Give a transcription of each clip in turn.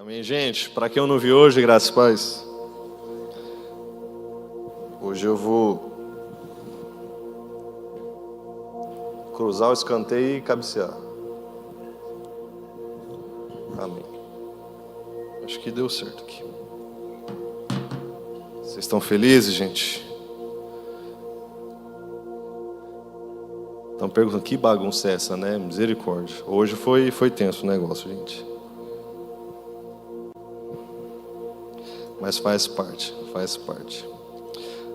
Amém, gente? Para quem eu não vi hoje, graças a paz. Hoje eu vou cruzar o escanteio e cabecear. Amém. Acho que deu certo aqui. Vocês estão felizes, gente? Estão perguntando que bagunça é essa, né? Misericórdia. Hoje foi tenso o negócio, gente. Mas faz parte.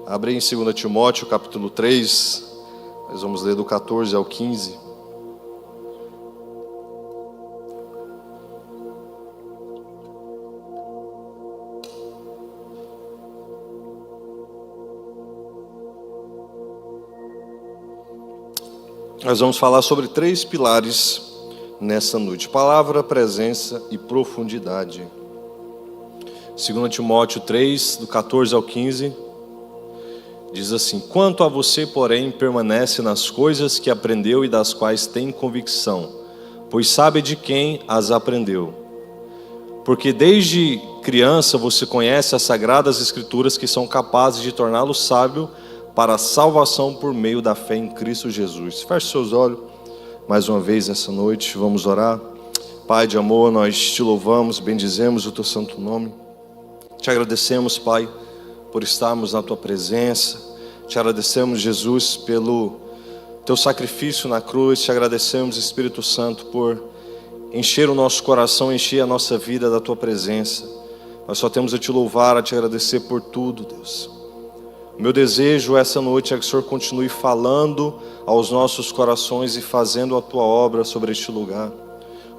Abre em 2 Timóteo, capítulo 3. Nós vamos ler do 14 ao 15. Nós vamos falar sobre 3 pilares nessa noite: palavra, presença e profundidade. 2 Timóteo 3, do 14 ao 15, diz assim: quanto a você, porém, permanece nas coisas que aprendeu e das quais tem convicção, pois sabe de quem as aprendeu. Porque desde criança você conhece as sagradas escrituras que são capazes de torná-lo sábio para a salvação por meio da fé em Cristo Jesus. Feche seus olhos mais uma vez nessa noite, vamos orar. Pai de amor, nós te louvamos, bendizemos o teu santo nome. Te agradecemos, Pai, por estarmos na tua presença. Te agradecemos, Jesus, pelo teu sacrifício na cruz. Te agradecemos, Espírito Santo, por encher o nosso coração, encher a nossa vida da tua presença. Nós só temos a te louvar, a te agradecer por tudo, Deus. O meu desejo essa noite é que o Senhor continue falando aos nossos corações e fazendo a tua obra sobre este lugar.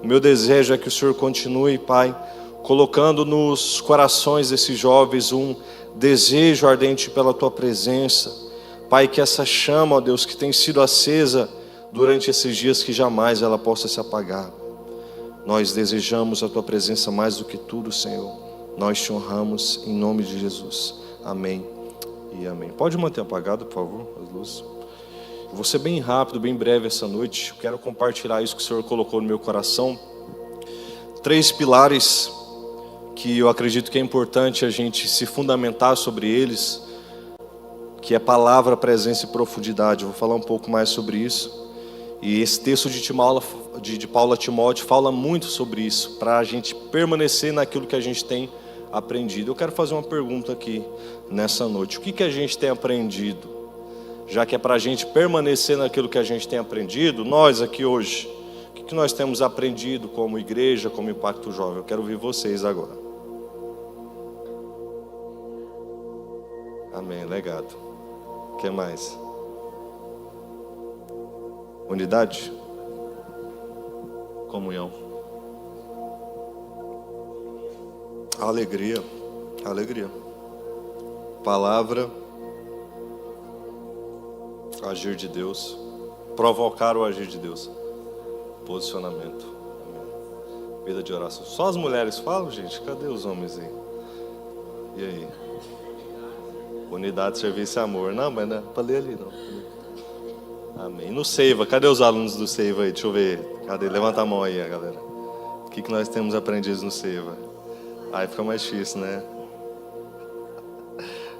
O meu desejo é que o Senhor continue, Pai, colocando nos corações desses jovens um desejo ardente pela tua presença. Pai, que essa chama, ó Deus, que tem sido acesa durante esses dias, que jamais ela possa se apagar. Nós desejamos a tua presença mais do que tudo, Senhor. Nós te honramos em nome de Jesus. Amém e amém. Pode manter apagado, por favor, as luzes. Eu vou ser bem rápido, bem breve essa noite. Eu quero compartilhar isso que o Senhor colocou no meu coração. 3 pilares que eu acredito que é importante a gente se fundamentar sobre eles, que é palavra, presença e profundidade. Eu vou falar um pouco mais sobre isso. E esse texto de Paulo a Timóteo fala muito sobre isso, para a gente permanecer naquilo que a gente tem aprendido. Eu quero fazer uma pergunta aqui nessa noite: o que a gente tem aprendido? Já que é para a gente permanecer naquilo que a gente tem aprendido, nós aqui hoje, o que nós temos aprendido como igreja, como Impacto Jovem? Eu quero ouvir vocês agora. Amém, legado. O que mais? Unidade? Comunhão. Alegria. Palavra. Agir de Deus. Provocar o agir de Deus. Posicionamento. Amém. Vida de oração. Só as mulheres falam, gente? Cadê os homens aí? E aí? Unidade, serviço e amor. Não, mas não é para ler ali, não. Amém. No Seiva, cadê os alunos do Seiva aí? Deixa eu ver. Cadê? Levanta a mão aí, galera. O que nós temos aprendido no Seiva? Aí fica mais difícil, né?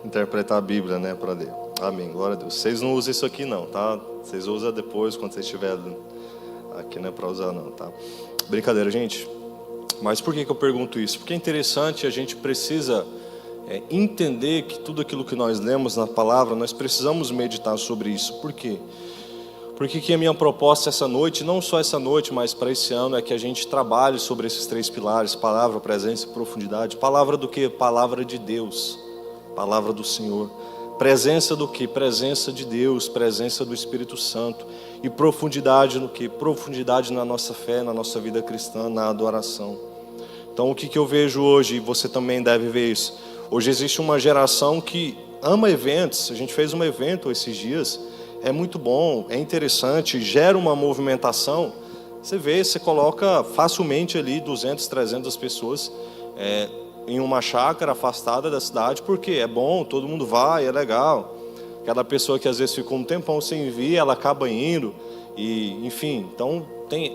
Interpretar a Bíblia, né? Para ler. Amém. Glória a Deus. Vocês não usam isso aqui não, tá? Vocês usam depois, quando vocês estiverem aqui, não é para usar não, tá? Brincadeira, gente. Mas por que eu pergunto isso? Porque é interessante, a gente precisa entender que tudo aquilo que nós lemos na palavra, nós precisamos meditar sobre isso. Por quê? Porque que a minha proposta essa noite, não só essa noite, mas para esse ano, é que a gente trabalhe sobre esses 3 pilares: palavra, presença e profundidade. Palavra do quê? Palavra de Deus, palavra do Senhor. Presença do quê? Presença de Deus, presença do Espírito Santo. E profundidade no quê? Profundidade na nossa fé, na nossa vida cristã, na adoração. Então o que eu vejo hoje, e você também deve ver isso, hoje existe uma geração que ama eventos. A gente fez um evento esses dias, é muito bom, é interessante, gera uma movimentação. Você vê, você coloca facilmente ali 200, 300 pessoas em uma chácara afastada da cidade, porque é bom, todo mundo vai, é legal. Cada pessoa que às vezes ficou um tempão sem vir, ela acaba indo, e enfim, então tem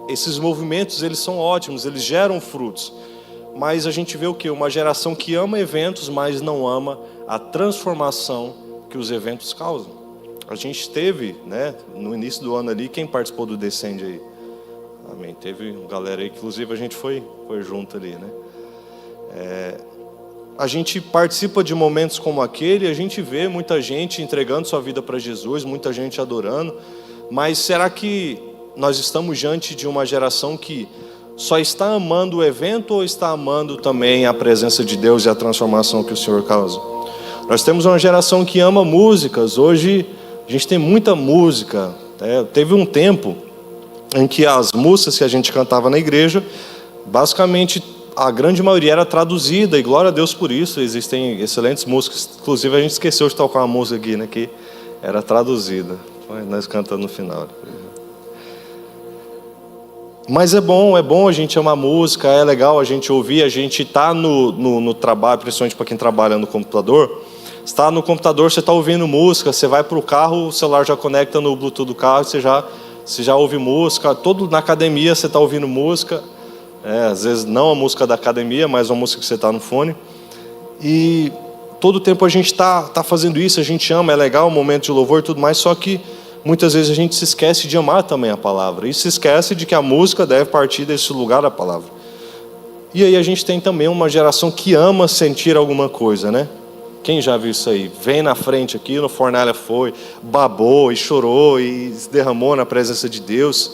esses movimentos, eles são ótimos, eles geram frutos. mas a gente vê o quê? Uma geração que ama eventos, mas não ama a transformação que os eventos causam. A gente teve, né, no início do ano ali, quem participou do Descende aí? Amém. Teve uma galera aí, que inclusive a gente foi junto ali, né? A gente participa de momentos como aquele, a gente vê muita gente entregando sua vida para Jesus, muita gente adorando, mas será que nós estamos diante de uma geração que só está amando o evento ou está amando também a presença de Deus e a transformação que o Senhor causa? Nós temos uma geração que ama músicas. Hoje a gente tem muita música, né? Teve um tempo em que as músicas que a gente cantava na igreja, basicamente a grande maioria era traduzida, e glória a Deus por isso. Existem excelentes músicas, inclusive a gente esqueceu de tocar uma música aqui, né, que era traduzida, nós cantamos no final. Mas é bom a gente amar música, é legal a gente ouvir, a gente está no trabalho, principalmente para quem trabalha no computador. Está no computador, você está ouvindo música, você vai para o carro, o celular já conecta no Bluetooth do carro, você já ouve música. Na academia você está ouvindo música, às vezes não a música da academia, mas uma música que você está no fone. E todo tempo a gente está fazendo isso, a gente ama, é legal o momento de louvor e tudo mais, só que muitas vezes a gente se esquece de amar também a palavra, e se esquece de que a música deve partir desse lugar da palavra. E aí a gente tem também uma geração que ama sentir alguma coisa, né? Quem já viu isso aí? Vem na frente aqui, no Fornalha foi, babou e chorou e se derramou na presença de Deus,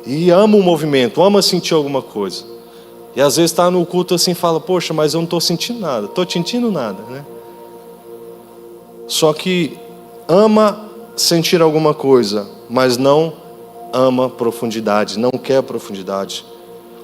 e ama o movimento, ama sentir alguma coisa. E às vezes está no culto assim e fala, poxa, mas eu não estou sentindo nada, né? Só que ama sentir alguma coisa, mas não ama profundidade, não quer profundidade.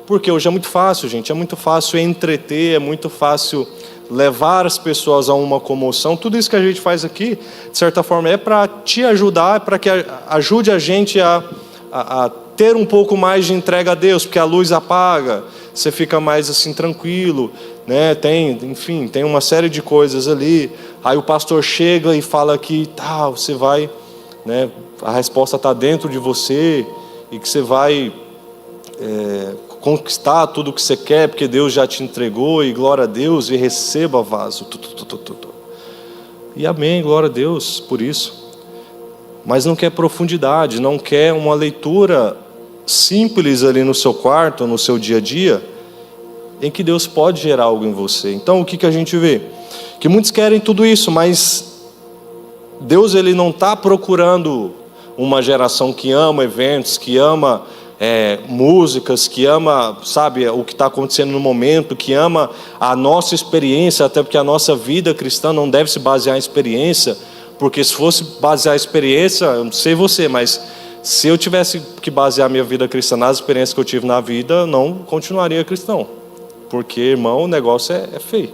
Porque hoje é muito fácil, gente, é muito fácil entreter, é muito fácil levar as pessoas a uma comoção. Tudo isso que a gente faz aqui, de certa forma, é para te ajudar, para que ajude a gente a ter um pouco mais de entrega a Deus, porque a luz apaga, você fica mais assim tranquilo, né? Tem uma série de coisas ali. Aí o pastor chega e fala que você vai, né? A resposta está dentro de você e que você vai conquistar tudo o que você quer, porque Deus já te entregou, e glória a Deus, e receba vaso. E amém, glória a Deus por isso. Mas não quer profundidade, não quer uma leitura simples ali no seu quarto, no seu dia a dia, em que Deus pode gerar algo em você. Então o que a gente vê? Que muitos querem tudo isso, mas Deus ele não está procurando uma geração que ama eventos, que ama músicas, que ama, sabe, o que está acontecendo no momento, que ama a nossa experiência, até porque a nossa vida cristã não deve se basear em experiência, porque se fosse basear a experiência, eu não sei você, mas se eu tivesse que basear minha vida cristã nas experiências que eu tive na vida, eu não continuaria cristão, porque, irmão, o negócio é feio.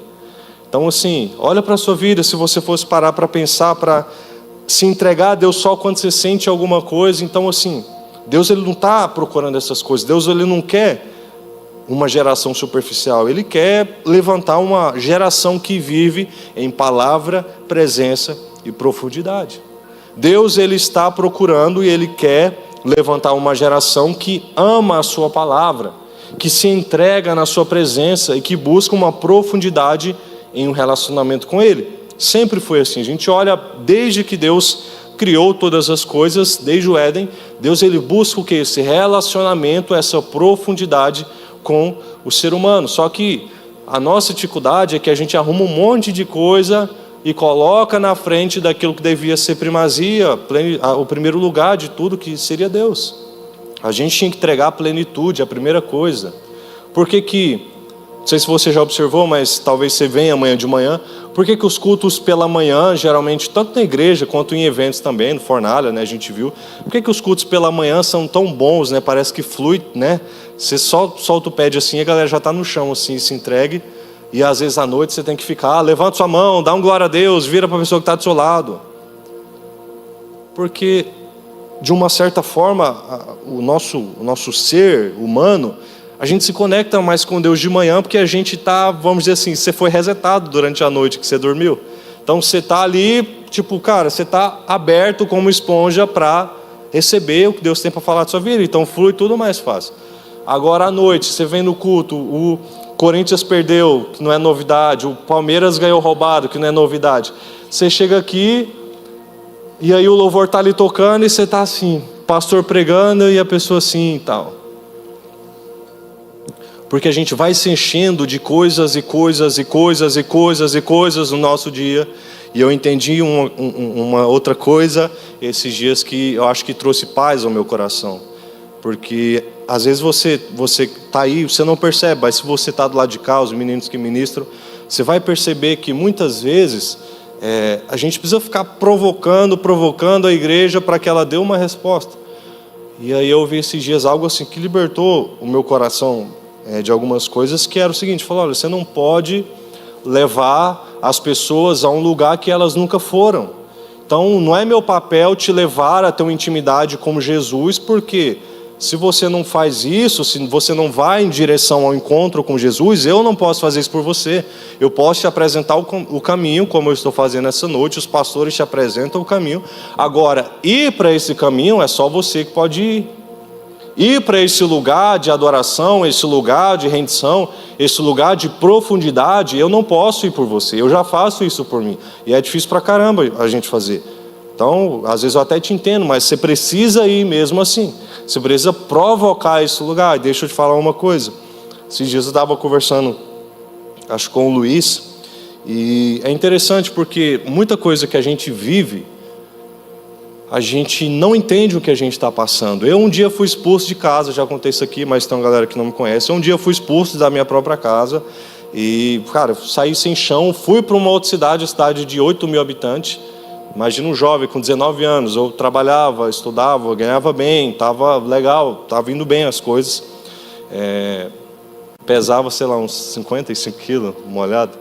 Então assim, olha para a sua vida, se você fosse parar para pensar, para se entregar a Deus só quando você sente alguma coisa. Então assim, Deus ele não está procurando essas coisas. Deus ele não quer uma geração superficial. Ele quer levantar uma geração que vive em palavra, presença e profundidade. Deus ele está procurando e ele quer levantar uma geração que ama a sua palavra, que se entrega na sua presença e que busca uma profundidade em um relacionamento com ele. Sempre foi assim. A gente olha desde que Deus criou todas as coisas, desde o Éden, Deus ele busca o que? Esse relacionamento, essa profundidade com o ser humano. Só que a nossa dificuldade é que a gente arruma um monte de coisa e coloca na frente daquilo que devia ser primazia, o primeiro lugar de tudo, que seria Deus. A gente tinha que entregar a plenitude, a primeira coisa. Por que não sei se você já observou, mas talvez você venha amanhã de manhã, por que os cultos pela manhã, geralmente, tanto na igreja quanto em eventos também, no Fornalha, né, a gente viu, por que os cultos pela manhã são tão bons, né, parece que flui, né, você só solta o pé assim, a galera já está no chão, assim, se entregue, e às vezes à noite você tem que ficar, levanta sua mão, dá um glória a Deus, vira para a pessoa que está do seu lado, porque, de uma certa forma, o nosso ser humano, a gente se conecta mais com Deus de manhã, porque a gente está, vamos dizer assim, você foi resetado durante a noite que você dormiu. Então você está ali, tipo, cara, você está aberto como esponja para receber o que Deus tem para falar da sua vida. Então flui tudo mais fácil. Agora à noite, você vem no culto, Corinthians perdeu, que não é novidade. O Palmeiras ganhou roubado, que não é novidade. Você chega aqui, e aí o louvor está ali tocando, e você está assim, pastor pregando, e a pessoa assim e tal. Porque a gente vai se enchendo de coisas e coisas e coisas e coisas e coisas no nosso dia. E eu entendi uma outra coisa esses dias que eu acho que trouxe paz ao meu coração. Porque às vezes você está aí, você não percebe, mas se você está do lado de cá, os meninos que ministram, você vai perceber que muitas vezes a gente precisa ficar provocando a igreja para que ela dê uma resposta. E aí eu ouvi esses dias algo assim que libertou o meu coração de algumas coisas, que era o seguinte: falou, olha, você não pode levar as pessoas a um lugar que elas nunca foram. Então não é meu papel te levar a ter uma intimidade com Jesus, porque se você não faz isso, se você não vai em direção ao encontro com Jesus, eu não posso fazer isso por você. Eu posso te apresentar o caminho, como eu estou fazendo essa noite, os pastores te apresentam o caminho. Agora, ir para esse caminho é só você que pode ir. Ir para esse lugar de adoração, esse lugar de rendição, esse lugar de profundidade, eu não posso ir por você, eu já faço isso por mim. E é difícil pra caramba a gente fazer. Então, às vezes eu até te entendo, mas você precisa ir mesmo assim. Você precisa provocar esse lugar. E deixa eu te falar uma coisa. Esses dias eu estava conversando, acho, com o Luiz, e é interessante porque muita coisa que a gente vive, a gente não entende o que a gente está passando. Eu um dia fui expulso de casa, já contei isso aqui, mas tem uma galera que não me conhece. Um dia fui expulso da minha própria casa e, cara, saí sem chão, fui para uma outra cidade de 8 mil habitantes. Imagina um jovem com 19 anos, eu trabalhava, estudava, ganhava bem, estava legal, estava indo bem as coisas. Pesava, sei lá, uns 55 quilos, molhado.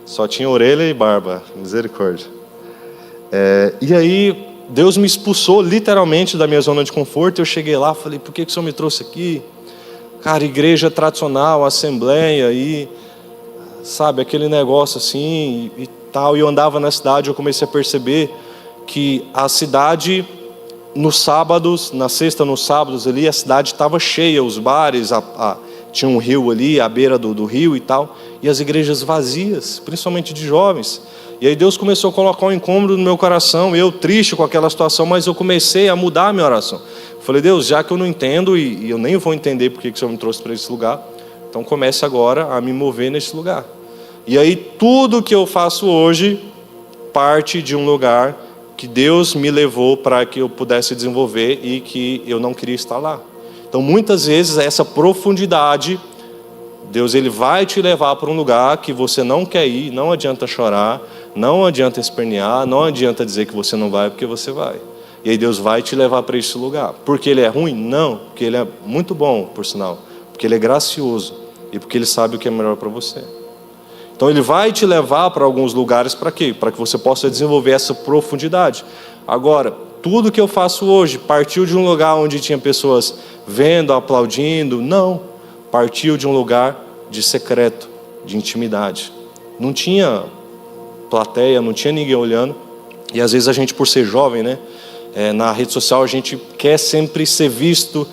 Só tinha orelha e barba, misericórdia. E aí Deus me expulsou literalmente da minha zona de conforto. Eu cheguei lá, falei, por que o Senhor me trouxe aqui? Cara, igreja tradicional, assembleia, e sabe, aquele negócio assim e tal. E eu andava na cidade, eu comecei a perceber que a cidade, nos sábados, na sexta, nos sábados ali, a cidade estava cheia, os bares, tinha um rio ali, à beira do rio e tal, e as igrejas vazias, principalmente de jovens. E aí Deus começou a colocar um incômodo no meu coração, eu triste com aquela situação, mas eu comecei a mudar a minha oração. Falei, Deus, já que eu não entendo, e eu nem vou entender porque que o Senhor me trouxe para esse lugar, então comece agora a me mover nesse lugar. E aí tudo que eu faço hoje parte de um lugar que Deus me levou para que eu pudesse desenvolver e que eu não queria estar lá. Então muitas vezes essa profundidade, Deus ele vai te levar para um lugar que você não quer ir, não adianta chorar, não adianta espernear, não adianta dizer que você não vai, porque você vai. E aí Deus vai te levar para esse lugar. Porque Ele é ruim? Não, porque Ele é muito bom, por sinal. Porque Ele é gracioso e porque Ele sabe o que é melhor para você. Então Ele vai te levar para alguns lugares para quê? Para que você possa desenvolver essa profundidade. Agora, tudo que eu faço hoje partiu de um lugar onde tinha pessoas vendo, aplaudindo? Não. Partiu de um lugar de secreto, de intimidade. Não tinha plateia, não tinha ninguém olhando. E às vezes a gente, por ser jovem, né, na rede social a gente quer sempre ser visto,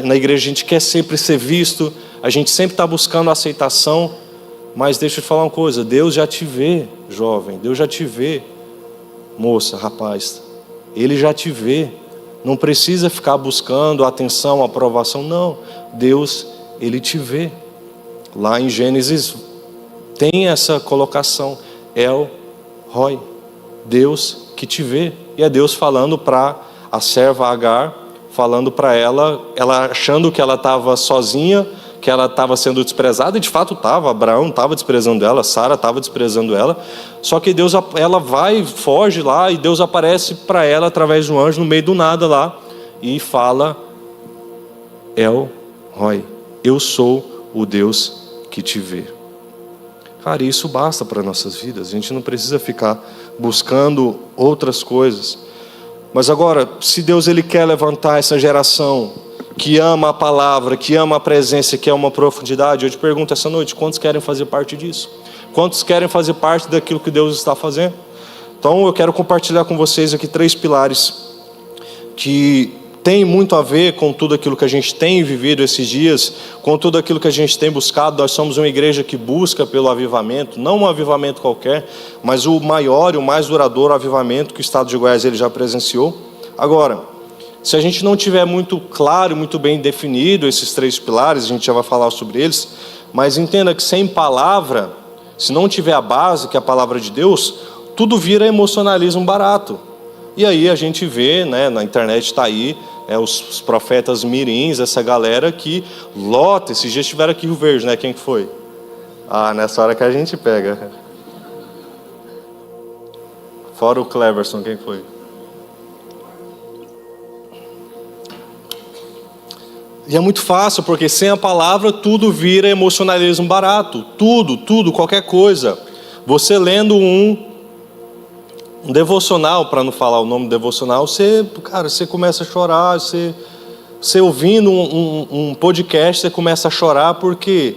na igreja a gente quer sempre ser visto, a gente sempre está buscando aceitação. Mas deixa eu te falar uma coisa, Deus já te vê, jovem, Deus já te vê, moça, rapaz, Ele já te vê. Não precisa ficar buscando atenção, aprovação, não. Deus, Ele te vê. Lá em Gênesis tem essa colocação, El Roi, Deus que te vê. E é Deus falando para a serva Agar, falando para ela achando que ela estava sozinha, que ela estava sendo desprezada, e de fato estava. Abraão estava desprezando ela, Sara estava desprezando ela. Só que Deus, ela vai, foge lá, e Deus aparece para ela através de um anjo no meio do nada lá, e fala, El Roi, eu sou o Deus que te vê. Cara, isso basta para nossas vidas. A gente não precisa ficar buscando outras coisas. Mas agora, se Deus ele quer levantar essa geração que ama a palavra, que ama a presença, que é uma profundidade, eu te pergunto essa noite, quantos querem fazer parte disso? Quantos querem fazer parte daquilo que Deus está fazendo? Então eu quero compartilhar com vocês aqui 3 pilares que tem muito a ver com tudo aquilo que a gente tem vivido esses dias, com tudo aquilo que a gente tem buscado. Nós somos uma igreja que busca pelo avivamento, não um avivamento qualquer, mas o maior e o mais duradouro avivamento que o estado de Goiás ele já presenciou. Agora, se a gente não tiver muito claro, muito bem definido esses 3 pilares, a gente já vai falar sobre eles, mas entenda que sem palavra, se não tiver a base, que é a palavra de Deus, tudo vira emocionalismo barato. E aí a gente vê, né, na internet está aí, os profetas mirins, essa galera que lota. Esses dias estiveram aqui em Rio Verde, né? Quem que foi? Nessa hora que a gente pega. Fora o Cleverson, quem foi? E é muito fácil, porque sem a palavra tudo vira emocionalismo barato. Tudo, qualquer coisa. Você lendo um devocional, para não falar o nome devocional, você começa a chorar. Você ouvindo um podcast, você começa a chorar, porque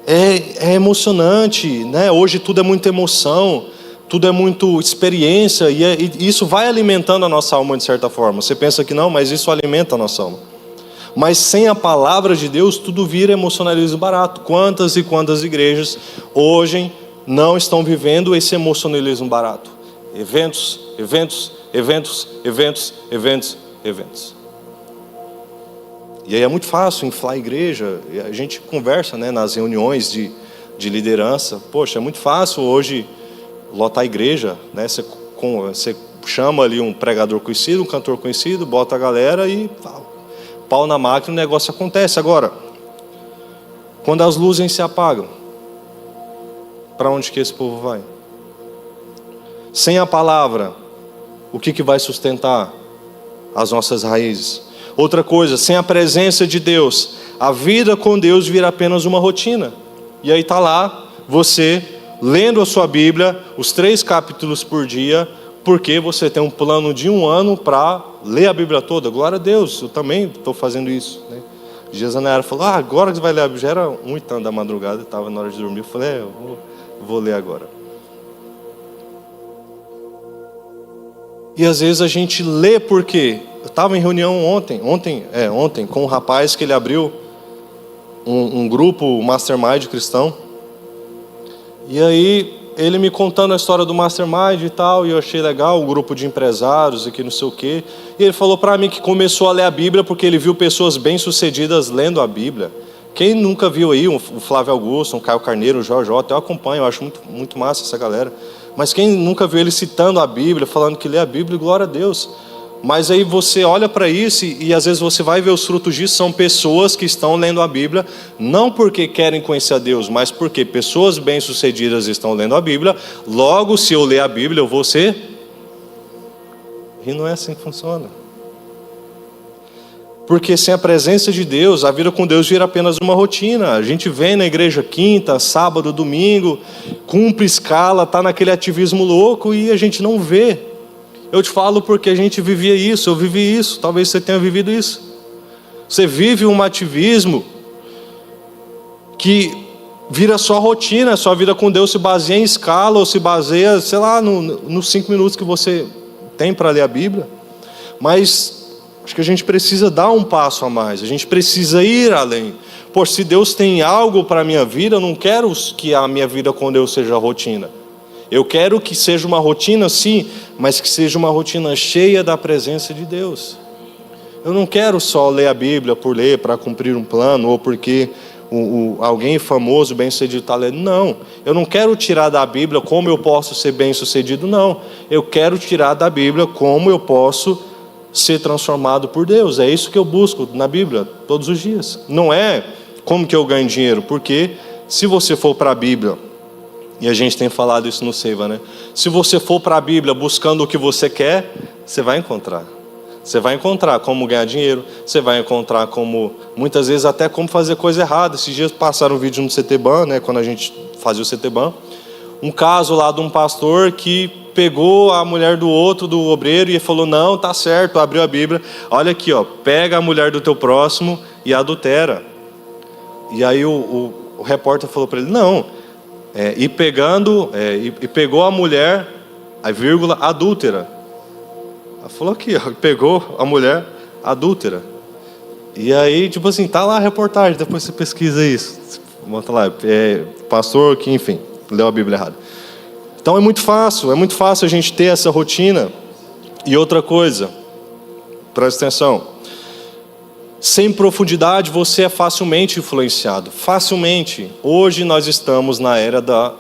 é emocionante, né? Hoje tudo é muita emoção, tudo é muito experiência, e isso vai alimentando a nossa alma de certa forma. Você pensa que não, mas isso alimenta a nossa alma. Mas sem a palavra de Deus, tudo vira emocionalismo barato. Quantas e quantas igrejas hoje não estão vivendo esse emocionalismo barato? Eventos. E aí é muito fácil inflar a igreja. A gente conversa, né, nas reuniões de liderança. Poxa, é muito fácil hoje lotar a igreja, né? Você chama ali um pregador conhecido, um cantor conhecido, bota a galera e pau na máquina, o negócio acontece. Agora, quando as luzes se apagam, para onde que esse povo vai? Sem a palavra, o que vai sustentar as nossas raízes? Outra coisa, sem a presença de Deus, a vida com Deus vira apenas uma rotina. E aí está lá, você lendo a sua Bíblia, os 3 capítulos por dia, porque você tem um plano de 1 ano para ler a Bíblia toda. Glória a Deus, eu também estou fazendo isso, né? Dias a Nayara falou, agora que você vai ler a Bíblia, já era 1h da madrugada, estava na hora de dormir, eu falei, eu vou ler agora. E às vezes a gente lê porque... Eu estava em reunião ontem com um rapaz que ele abriu um grupo Mastermind cristão. E aí ele me contando a história do Mastermind e tal, e eu achei legal, um grupo de empresários e que não sei o quê. E ele falou para mim que começou a ler a Bíblia porque ele viu pessoas bem-sucedidas lendo a Bíblia. Quem nunca viu aí o Flávio Augusto, o Caio Carneiro, o Jorge Otto, eu acompanho, eu acho muito, muito massa essa galera. Mas quem nunca viu ele citando a Bíblia, falando que lê a Bíblia, glória a Deus. Mas aí você olha para isso e às vezes você vai ver os frutos disso, são pessoas que estão lendo a Bíblia, não porque querem conhecer a Deus, mas porque pessoas bem-sucedidas estão lendo a Bíblia. Logo, se eu ler a Bíblia, eu vou ser... E não é assim que funciona. Porque sem a presença de Deus, a vida com Deus vira apenas uma rotina. A gente vem na igreja quinta, sábado, domingo, cumpre escala, está naquele ativismo louco e a gente não vê. Eu te falo porque a gente vivia isso, eu vivi isso, talvez você tenha vivido isso. Você vive um ativismo que vira só rotina, sua vida com Deus se baseia em escala, ou se baseia, sei lá, nos 5 minutos que você tem para ler a Bíblia. Mas acho que a gente precisa dar um passo a mais, a gente precisa ir além. Por se Deus tem algo para a minha vida, eu não quero que a minha vida com Deus seja rotina. Eu quero que seja uma rotina sim, mas que seja uma rotina cheia da presença de Deus. Eu não quero só ler a Bíblia por ler, para cumprir um plano, ou porque alguém famoso, bem-sucedido está lendo. Não, eu não quero tirar da Bíblia como eu posso ser bem-sucedido, não. Eu quero tirar da Bíblia como eu posso ser transformado por Deus. É isso que eu busco na Bíblia todos os dias. Não é como que eu ganho dinheiro, porque se você for para a Bíblia, e a gente tem falado isso no Seiva, né? Se você for para a Bíblia buscando o que você quer, você vai encontrar. Você vai encontrar como ganhar dinheiro, você vai encontrar como, muitas vezes até como fazer coisa errada. Esses dias passaram um vídeo no CTBAN, né? Quando a gente fazia o CTBAN, um caso lá de um pastor que pegou a mulher do outro, do obreiro, e falou, não, tá certo, abriu a Bíblia, olha aqui, ó, pega a mulher do teu próximo e adultera. E aí o repórter falou para ele, não, e pegou a mulher, a vírgula, adúltera. Ela falou aqui, ó, pegou a mulher adúltera. E aí, tipo assim, tá lá a reportagem, depois você pesquisa isso. Bota lá, pastor que, enfim, leu a Bíblia errada. Então é muito fácil a gente ter essa rotina. E outra coisa, presta atenção. Sem profundidade você é facilmente influenciado. Facilmente. Hoje nós estamos na era da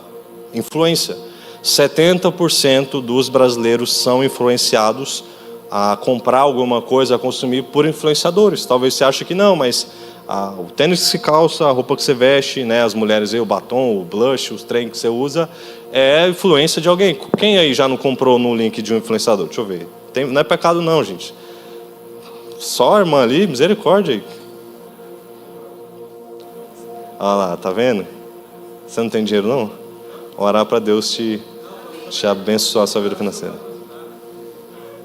influência. 70% dos brasileiros são influenciados a comprar alguma coisa, a consumir por influenciadores. Talvez você ache que não, mas o tênis que se calça, a roupa que você veste, né, as mulheres aí, o batom, o blush, os trem que você usa, é influência de alguém. Quem aí já não comprou no link de um influenciador? Deixa eu ver. Não é pecado não, gente. Só a irmã ali, misericórdia aí. Olha lá, tá vendo? Você não tem dinheiro não? Orar para Deus te abençoar a sua vida financeira.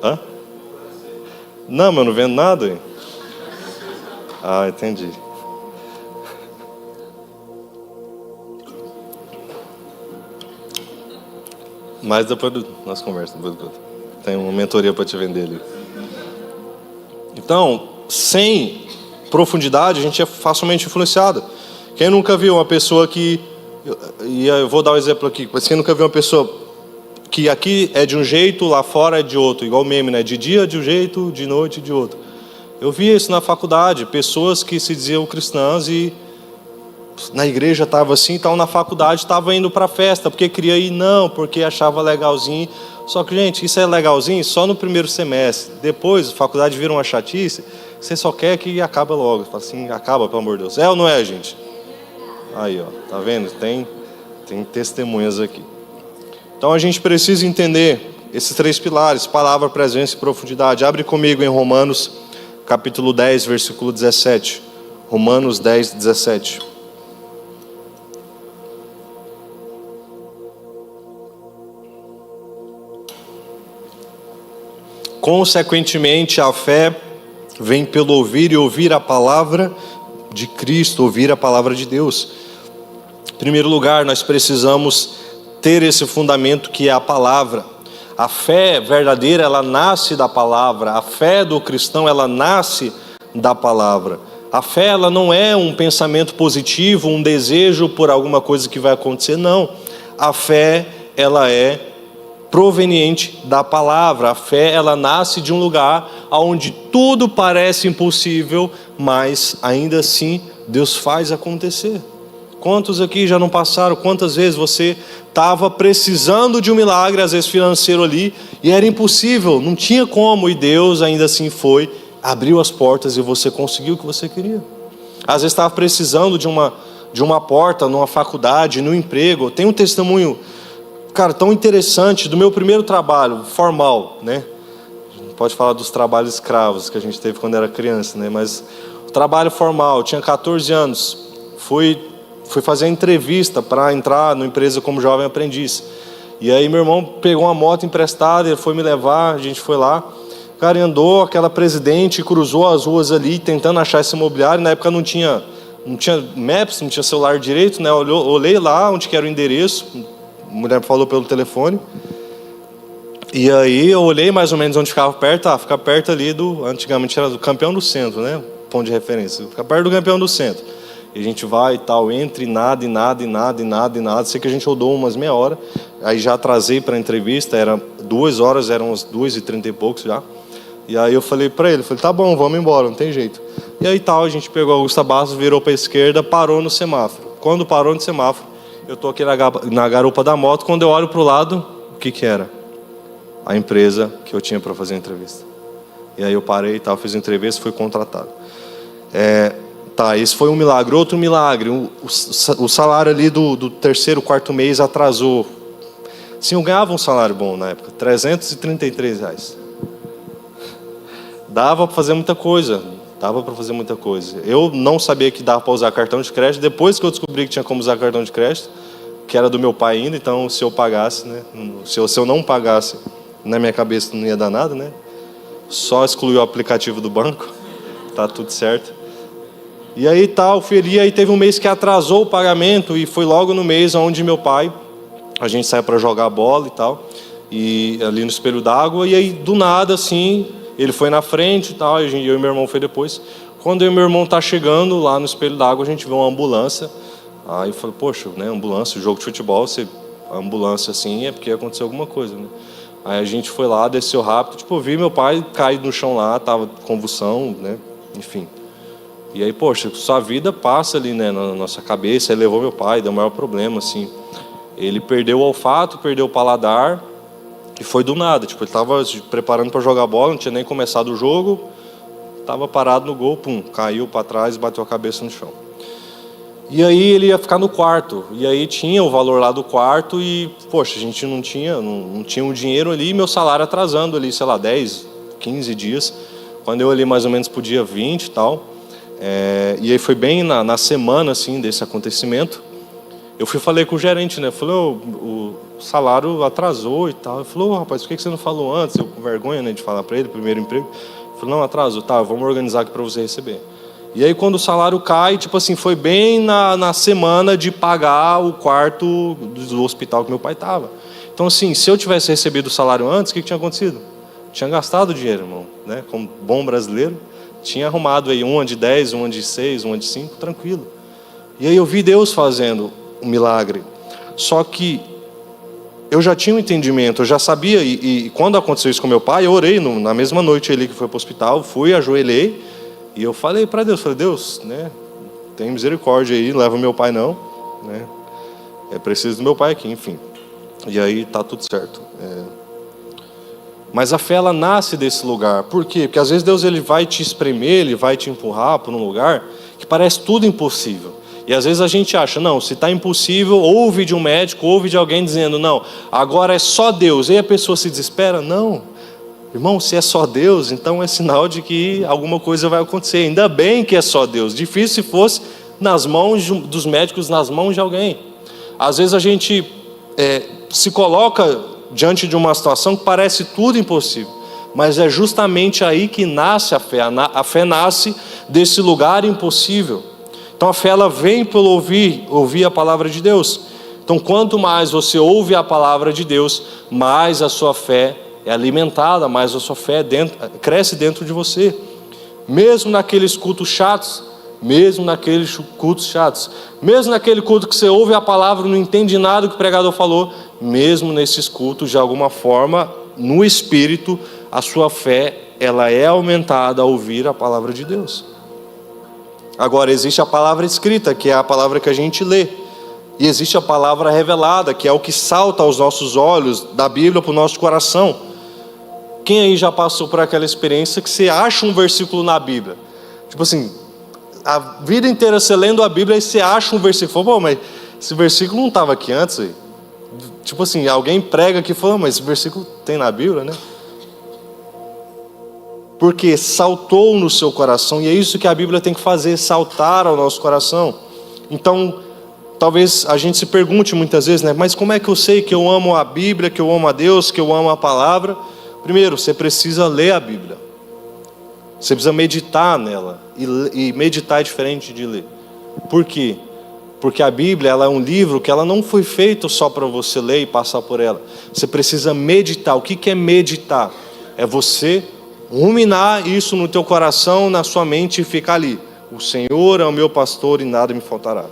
Hã? Não, mas eu não vendo nada. Hein? Ah, entendi. Mas depois nós conversamos. Tem uma mentoria para te vender ali. Então, sem profundidade, a gente é facilmente influenciado. Quem nunca viu uma pessoa que... E eu vou dar um exemplo aqui. Mas quem nunca viu uma pessoa que aqui é de um jeito, lá fora é de outro. Igual o meme, né? De dia de um jeito, de noite de outro. Eu vi isso na faculdade. Pessoas que se diziam cristãs e na igreja estava assim, então na faculdade estava indo para a festa, porque queria ir, não, porque achava legalzinho. Só que, gente, isso é legalzinho só no primeiro semestre. Depois, a faculdade vira uma chatice, você só quer que acabe logo. Fala assim, acaba, pelo amor de Deus. É ou não é, gente? Aí, ó, tá vendo? Tem testemunhas aqui. Então a gente precisa entender esses 3 pilares: palavra, presença e profundidade. Abre comigo em Romanos, capítulo 10, versículo 17. Romanos 10, 17. Consequentemente, a fé vem pelo ouvir e ouvir a palavra de Cristo, ouvir a palavra de Deus. Em primeiro lugar, nós precisamos ter esse fundamento que é a palavra. A fé verdadeira, ela nasce da palavra. A fé do cristão, ela nasce da palavra. A fé, ela não é um pensamento positivo, um desejo por alguma coisa que vai acontecer, não. A fé, ela é proveniente da palavra. A fé, ela nasce de um lugar onde tudo parece impossível, mas ainda assim Deus faz acontecer. Quantos aqui já não passaram? Quantas vezes você estava precisando de um milagre, às vezes financeiro ali, e era impossível, não tinha como, e Deus ainda assim foi, abriu as portas e você conseguiu o que você queria. Às vezes estava precisando de uma porta numa faculdade, no emprego. Tem um testemunho, cara, tão interessante do meu primeiro trabalho formal, né? Não pode falar dos trabalhos escravos que a gente teve quando era criança, né? Mas o trabalho formal, eu tinha 14 anos, fui fazer entrevista para entrar na empresa como jovem aprendiz. E aí meu irmão pegou uma moto emprestada, ele foi me levar, a gente foi lá. O cara andou, aquela Presidente, cruzou as ruas ali, tentando achar esse imobiliário. Na época não tinha Maps, não tinha celular direito, né? Olhei lá onde que era o endereço, a mulher falou pelo telefone. E aí eu olhei mais ou menos onde ficava perto. Fica perto ali antigamente era do Campeão do Centro, né? Ponto de referência. Fica perto do Campeão do Centro. E a gente vai e tal, entra e nada. Sei que a gente rodou umas meia hora. Aí já atrasei para a entrevista, era 2 horas, eram umas 2h30 e poucos já. E aí eu falei para ele, tá bom, vamos embora, não tem jeito. E aí tal, a gente pegou a Augusta Bastos, virou para a esquerda, parou no semáforo. Quando parou no semáforo, eu tô aqui na garupa da moto, quando eu olho para o lado, o que era? A empresa que eu tinha para fazer a entrevista. E aí eu parei e tal, fiz a entrevista, fui contratado. Esse foi um milagre. Outro milagre, o salário ali do 3º, 4º mês atrasou. Sim, eu ganhava um salário bom na época, R$333. Dava para fazer muita coisa. Eu não sabia que dava para usar cartão de crédito. Depois que eu descobri que tinha como usar cartão de crédito, que era do meu pai ainda, então se eu pagasse, né? Se eu não pagasse, na minha cabeça não ia dar nada, né? Só excluir o aplicativo do banco, tá tudo certo. E aí tal, aí teve um mês que atrasou o pagamento, e foi logo no mês onde meu pai, a gente sai para jogar bola e tal, e ali no espelho d'água, e aí do nada assim, ele foi na frente e tal, e eu e meu irmão foi depois. Quando eu e meu irmão tá chegando lá no espelho d'água, a gente vê uma ambulância. Aí eu falei, poxa, né, ambulância, jogo de futebol, a ambulância assim é porque aconteceu alguma coisa, né? Aí a gente foi lá, desceu rápido, tipo, eu vi meu pai cair no chão lá, tava convulsão, né, enfim. E aí, poxa, sua vida passa ali, né, na nossa cabeça. Aí levou meu pai, deu o maior problema, assim. Ele perdeu o olfato, perdeu o paladar, e foi do nada. Tipo, ele estava se preparando para jogar bola, não tinha nem começado o jogo, estava parado no gol, pum, caiu para trás e bateu a cabeça no chão. E aí ele ia ficar no quarto, e aí tinha o valor lá do quarto, e, poxa, a gente não tinha um dinheiro ali, e meu salário atrasando ali, sei lá, 10, 15 dias, quando eu ali mais ou menos podia 20 e tal. E aí foi bem na semana assim desse acontecimento. Eu falei com o gerente, né? Falei, o salário atrasou e tal. Ele falou, rapaz, por que você não falou antes? Eu com vergonha, né, de falar para ele, primeiro emprego. Eu falei, não, atrasou, tá, vamos organizar aqui para você receber. E aí quando o salário cai, tipo assim, foi bem na semana de pagar o quarto do hospital que meu pai estava. Então assim, se eu tivesse recebido o salário antes, o que tinha acontecido? Tinha gastado dinheiro, irmão, né? Como bom brasileiro, tinha arrumado aí uma de 10, uma de 6, uma de 5, tranquilo. E aí eu vi Deus fazendo um milagre. Só que eu já tinha um entendimento, eu já sabia, e quando aconteceu isso com meu pai, eu orei na mesma noite ele que foi para o hospital, fui, ajoelhei, e eu falei para Deus, Deus, né, tem misericórdia aí, não leva meu pai não, né, é preciso do meu pai aqui, enfim. E aí tá tudo certo. Mas a fé, ela nasce desse lugar. Por quê? Porque às vezes Deus ele vai te espremer, ele vai te empurrar para um lugar que parece tudo impossível. E às vezes a gente acha, não, se está impossível, ouve de um médico, ouve de alguém dizendo, não, agora é só Deus. E aí a pessoa se desespera. Não, irmão, se é só Deus, então é sinal de que alguma coisa vai acontecer. Ainda bem que é só Deus. Difícil se fosse nas mãos dos médicos, nas mãos de alguém. Às vezes a gente se coloca diante de uma situação que parece tudo impossível, mas é justamente aí que nasce a fé. A fé nasce desse lugar impossível. Então a fé, ela vem pelo ouvir a palavra de Deus. Então quanto mais você ouve a palavra de Deus, mais a sua fé é alimentada, mais a sua fé cresce dentro de você. Mesmo naqueles cultos chatos, mesmo naquele culto que você ouve a palavra, não entende nada do que o pregador falou, mesmo nesses cultos, de alguma forma, no Espírito, a sua fé, ela é aumentada ao ouvir a palavra de Deus. Agora, existe a palavra escrita, que é a palavra que a gente lê. E existe a palavra revelada, que é o que salta aos nossos olhos, da Bíblia para o nosso coração. Quem aí já passou por aquela experiência que você acha um versículo na Bíblia? Tipo assim, a vida inteira você lendo a Bíblia e você acha um versículo. Pô, mas esse versículo não estava aqui antes aí. Tipo assim, alguém prega aqui e fala, mas esse versículo tem na Bíblia, né? Porque saltou no seu coração, e é isso que a Bíblia tem que fazer, saltar ao nosso coração. Então, talvez a gente se pergunte muitas vezes, né? Mas como é que eu sei que eu amo a Bíblia, que eu amo a Deus, que eu amo a palavra? Primeiro, você precisa ler a Bíblia. Você precisa meditar nela, e meditar é diferente de ler. Por quê? Porque a Bíblia, ela é um livro que ela não foi feito só para você ler e passar por ela. Você precisa meditar. O que é meditar? É você ruminar isso no teu coração, na sua mente, e ficar ali. O Senhor é o meu pastor e nada me faltará.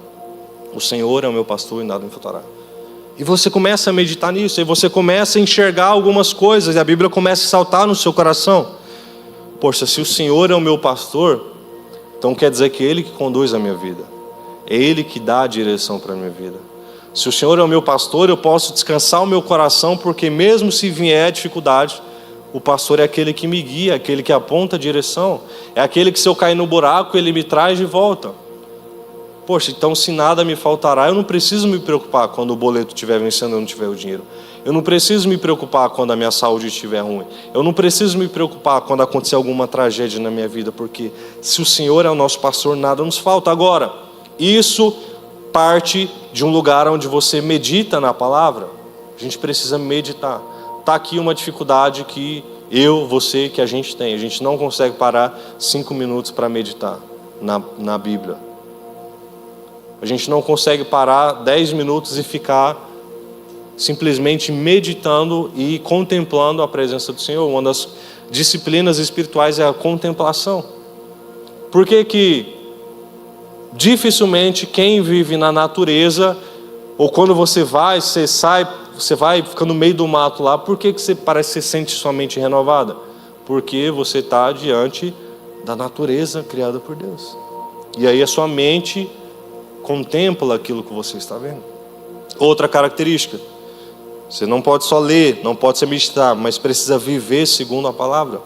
O Senhor é o meu pastor e nada me faltará. E você começa a meditar nisso, e você começa a enxergar algumas coisas, e a Bíblia começa a saltar no seu coração. Poxa, se o Senhor é o meu pastor, então quer dizer que é Ele que conduz a minha vida. É Ele que dá a direção para a minha vida. Se o Senhor é o meu pastor, eu posso descansar o meu coração, porque mesmo se vier dificuldade, o pastor é aquele que me guia, aquele que aponta a direção. É aquele que, se eu cair no buraco, ele me traz de volta. Poxa, então se nada me faltará, eu não preciso me preocupar quando o boleto estiver vencendo e eu não tiver o dinheiro. Eu não preciso me preocupar quando a minha saúde estiver ruim. Eu não preciso me preocupar quando acontecer alguma tragédia na minha vida, porque se o Senhor é o nosso pastor, nada nos falta. Agora, isso parte de um lugar onde você medita na palavra. A gente precisa meditar. Está aqui uma dificuldade que você, que a gente tem. A gente não consegue parar 5 minutos para meditar na Bíblia. A gente não consegue parar 10 minutos e ficar simplesmente meditando e contemplando a presença do Senhor. Uma das disciplinas espirituais é a contemplação. Por que que dificilmente quem vive na natureza, ou quando você sai, você vai ficar no meio do mato lá, por que que você parece que você sente sua mente renovada? Porque você está diante da natureza criada por Deus. E aí a sua mente contempla aquilo que você está vendo. Outra característica, você não pode só ler, não pode só meditar, mas precisa viver segundo a palavra.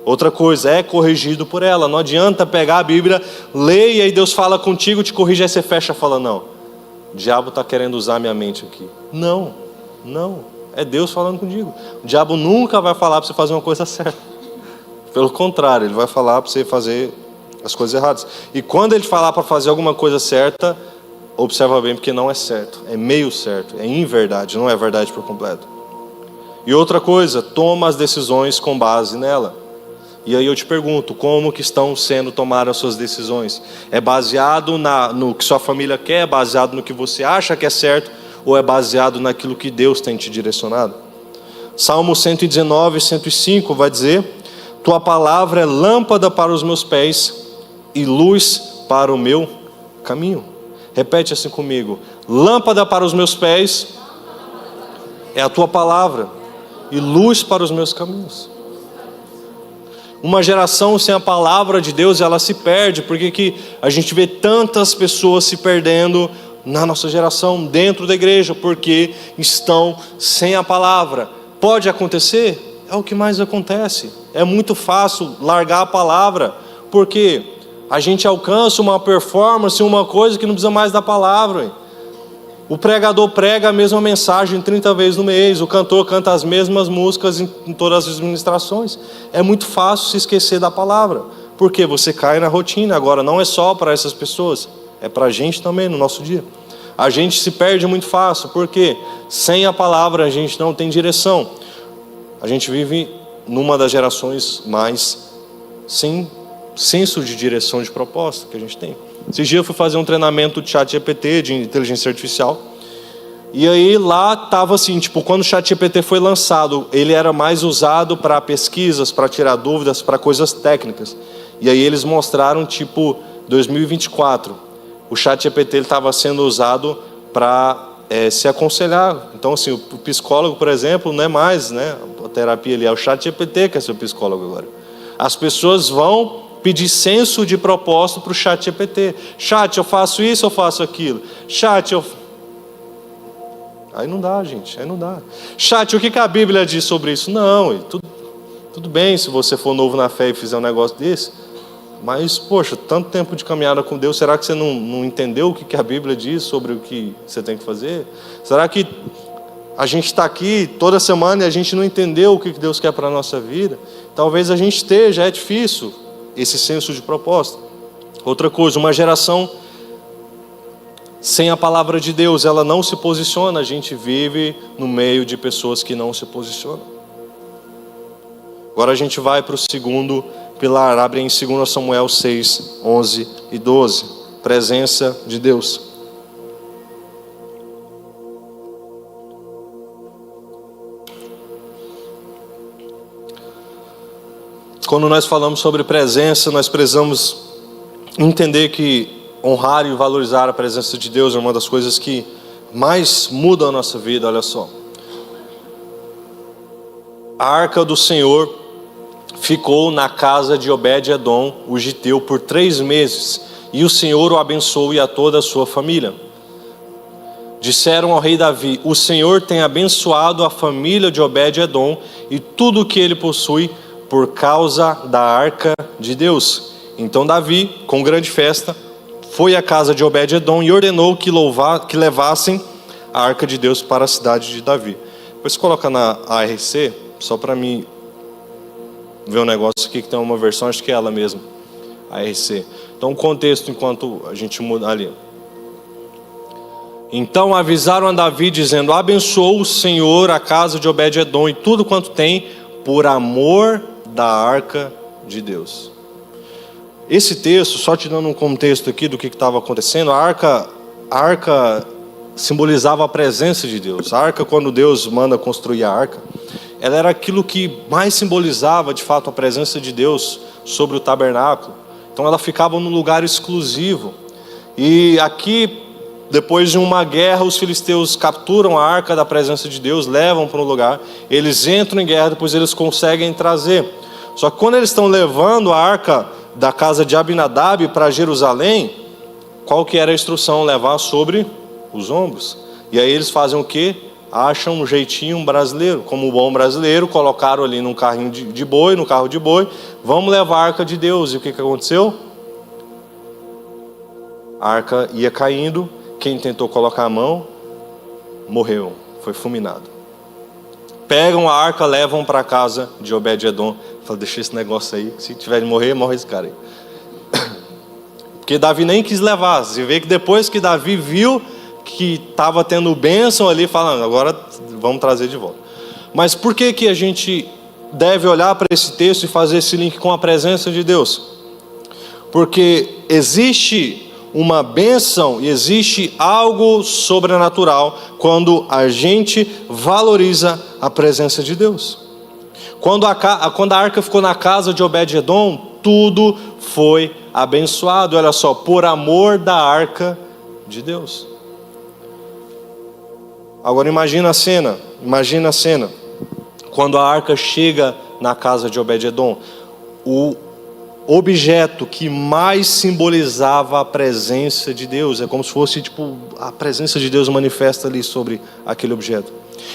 Outra coisa, é corrigido por ela. Não adianta pegar a Bíblia, ler e aí Deus fala contigo, te corrige, aí você fecha e fala, não, o diabo está querendo usar minha mente aqui. Não, é Deus falando contigo. O diabo nunca vai falar para você fazer uma coisa certa. Pelo contrário, ele vai falar para você fazer as coisas erradas. E quando ele falar para fazer alguma coisa certa, observa bem, porque não é certo, é meio certo, é inverdade, não é verdade por completo. E outra coisa, toma as decisões com base nela. E aí eu te pergunto, como que estão sendo tomadas as suas decisões? É baseado no que sua família quer, é baseado no que você acha que é certo, ou é baseado naquilo que Deus tem te direcionado? Salmo 119, 105 vai dizer: tua palavra é lâmpada para os meus pés e luz para o meu caminho. Repete assim comigo: lâmpada para os meus pés é a tua palavra e luz para os meus caminhos. Uma geração sem a palavra de Deus, ela se perde. Por que que a gente vê tantas pessoas se perdendo na nossa geração, dentro da igreja? Porque estão sem a palavra. Pode acontecer? É o que mais acontece. É muito fácil largar a palavra, porque a gente alcança uma performance, uma coisa que não precisa mais da palavra. O pregador prega a mesma mensagem 30 vezes no mês. O cantor canta as mesmas músicas em todas as ministrações. É muito fácil se esquecer da palavra, porque você cai na rotina. Agora, não é só para essas pessoas, é para a gente também no nosso dia. A gente se perde muito fácil, porque sem a palavra a gente não tem direção. A gente vive numa das gerações mais sem senso de direção, de proposta que a gente tem. Esses dias eu fui fazer um treinamento de ChatGPT, de inteligência artificial. E aí lá estava assim, tipo, quando o ChatGPT foi lançado, ele era mais usado para pesquisas, para tirar dúvidas, para coisas técnicas. E aí eles mostraram, tipo, 2024, o ChatGPT estava sendo usado para se aconselhar. Então assim, o psicólogo, por exemplo, não é mais, né, a terapia ali, é o ChatGPT que é seu psicólogo agora. As pessoas vão pedir senso de propósito para o ChatGPT. Chat, eu faço isso, eu faço aquilo. Chat, aí não dá, gente, aí não dá. Chat, o que a Bíblia diz sobre isso? Não, tudo bem se você for novo na fé e fizer um negócio desse, mas, poxa, tanto tempo de caminhada com Deus, será que você não entendeu o que a Bíblia diz sobre o que você tem que fazer? Será que a gente está aqui toda semana e a gente não entendeu o que Deus quer para a nossa vida? Talvez a gente esteja, é difícil esse senso de propósito. Outra coisa, uma geração sem a palavra de Deus, ela não se posiciona. A gente vive no meio de pessoas que não se posicionam. Agora a gente vai para o segundo pilar. Abre em 2 Samuel 6, 11 e 12. Presença de Deus. Quando nós falamos sobre presença, nós precisamos entender que honrar e valorizar a presença de Deus é uma das coisas que mais mudam a nossa vida. Olha só, a arca do Senhor ficou na casa de Obed-edom, o giteu, por 3 meses, e o Senhor o abençoou e a toda a sua família. Disseram ao rei Davi: o Senhor tem abençoado a família de Obed-edom e tudo o que ele possui, por causa da arca de Deus. Então Davi, com grande festa, foi à casa de Obed-edom e ordenou que levassem a arca de Deus para a cidade de Davi. Depois coloca na ARC, só para mim ver um negócio aqui, que tem uma versão, acho que é ela mesma, ARC. Então o contexto, enquanto a gente muda ali. Então avisaram a Davi, dizendo: abençoou o Senhor a casa de Obed-edom e tudo quanto tem, por amor da arca de Deus. Esse texto, só te dando um contexto aqui do que estava acontecendo, a arca simbolizava a presença de Deus. A arca, quando Deus manda construir a arca, ela era aquilo que mais simbolizava de fato a presença de Deus sobre o tabernáculo. Então ela ficava num lugar exclusivo. E aqui, depois de uma guerra, os filisteus capturam a arca da presença de Deus, levam para um lugar, eles entram em guerra, depois eles conseguem trazer. Só que quando eles estão levando a arca da casa de Abinadab para Jerusalém, qual que era a instrução? Levar sobre os ombros. E aí eles fazem o quê? Acham um jeitinho brasileiro, como um bom brasileiro, colocaram ali num carrinho de boi, no carro de boi, vamos levar a arca de Deus. E o que aconteceu? A arca ia caindo, quem tentou colocar a mão, morreu, foi fulminado. Pegam a arca, levam para a casa de Obed-edom, falam, deixa esse negócio aí, se tiver de morrer, morre esse cara aí. Porque Davi nem quis levar, você vê que depois que Davi viu que estava tendo bênção ali, falando, agora vamos trazer de volta. Mas por que que a gente deve olhar para esse texto e fazer esse link com a presença de Deus? Porque existe uma bênção e existe algo sobrenatural quando a gente valoriza a presença de Deus. Quando a arca ficou na casa de Obed-edom, tudo foi abençoado, olha só, por amor da arca de Deus. Agora imagina a cena, quando a arca chega na casa de Obed-edom, o objeto que mais simbolizava a presença de Deus, é como se fosse tipo a presença de Deus manifesta ali sobre aquele objeto.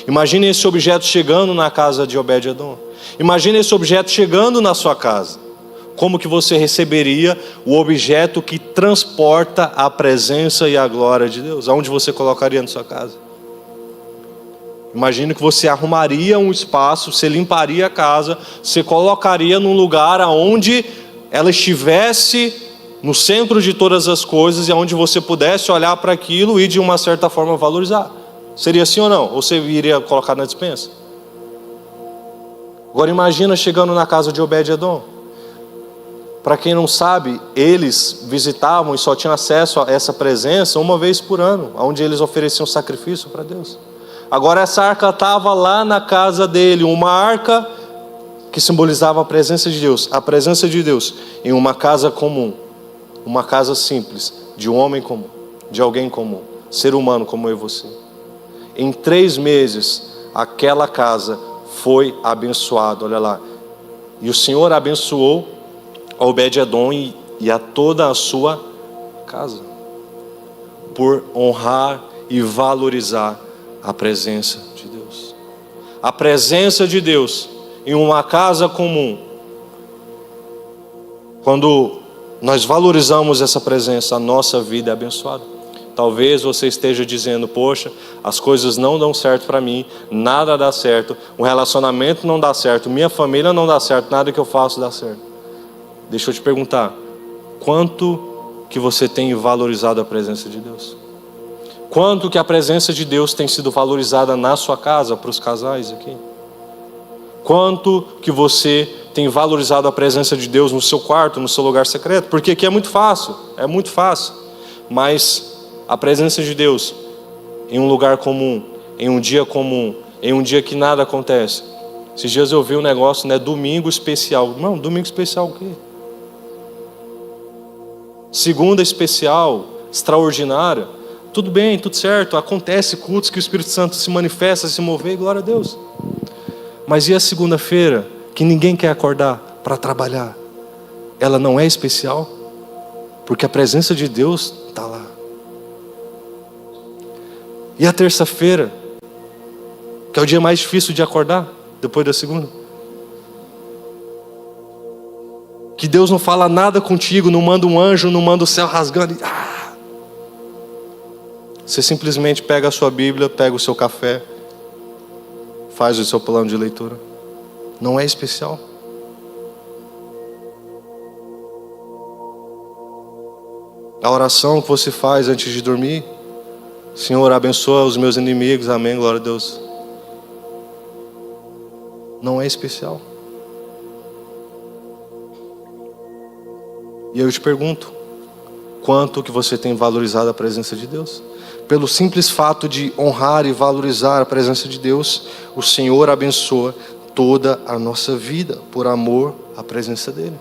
Imagine esse objeto chegando na casa de Obed-edom. Imagine esse objeto chegando na sua casa. Como que você receberia o objeto que transporta a presença e a glória de Deus? Aonde você colocaria na sua casa? Imagine que você arrumaria um espaço, você limparia a casa, você colocaria num lugar aonde ela estivesse no centro de todas as coisas e aonde você pudesse olhar para aquilo e de uma certa forma valorizar. Seria assim ou não? Ou você iria colocar na despensa? Agora imagina chegando na casa de Obed-edom. Para quem não sabe, eles visitavam e só tinham acesso a essa presença uma vez por ano, onde eles ofereciam sacrifício para Deus. Agora essa arca estava lá na casa dele, uma arca que simbolizava a presença de Deus em uma casa comum, uma casa simples, de um homem comum, de alguém comum, ser humano como eu e você. Em 3 meses, aquela casa foi abençoada, olha lá. E o Senhor abençoou a Obed-edom e a toda a sua casa, por honrar e valorizar a presença de Deus. A presença de Deus em uma casa comum. Quando nós valorizamos essa presença, a nossa vida é abençoada. Talvez você esteja dizendo, poxa, as coisas não dão certo para mim, nada dá certo, o relacionamento não dá certo, minha família não dá certo, nada que eu faço dá certo. Deixa eu te perguntar, quanto que você tem valorizado a presença de Deus? Quanto que a presença de Deus tem sido valorizada na sua casa, para os casais aqui? Quanto que você tem valorizado a presença de Deus no seu quarto, no seu lugar secreto? Porque aqui é muito fácil, mas a presença de Deus em um lugar comum, em um dia que nada acontece. Esses dias eu vi um negócio, né, domingo especial. Não, domingo especial o quê? Segunda especial, extraordinária. Tudo bem, tudo certo, acontece cultos que o Espírito Santo se manifesta, se mover, glória a Deus. Mas e a segunda-feira, que ninguém quer acordar para trabalhar? Ela não é especial? Porque a presença de Deus está lá. E a terça-feira, que é o dia mais difícil de acordar, depois da segunda? Que Deus não fala nada contigo, não manda um anjo, não manda o céu rasgando. Você simplesmente pega a sua Bíblia, pega o seu café, faz o seu plano de leitura. Não é especial? A oração que você faz antes de dormir, Senhor, abençoa os meus inimigos, amém, glória a Deus. Não é especial? E eu te pergunto, quanto que você tem valorizado a presença de Deus? Pelo simples fato de honrar e valorizar a presença de Deus, o Senhor abençoa toda a nossa vida, por amor à presença dele.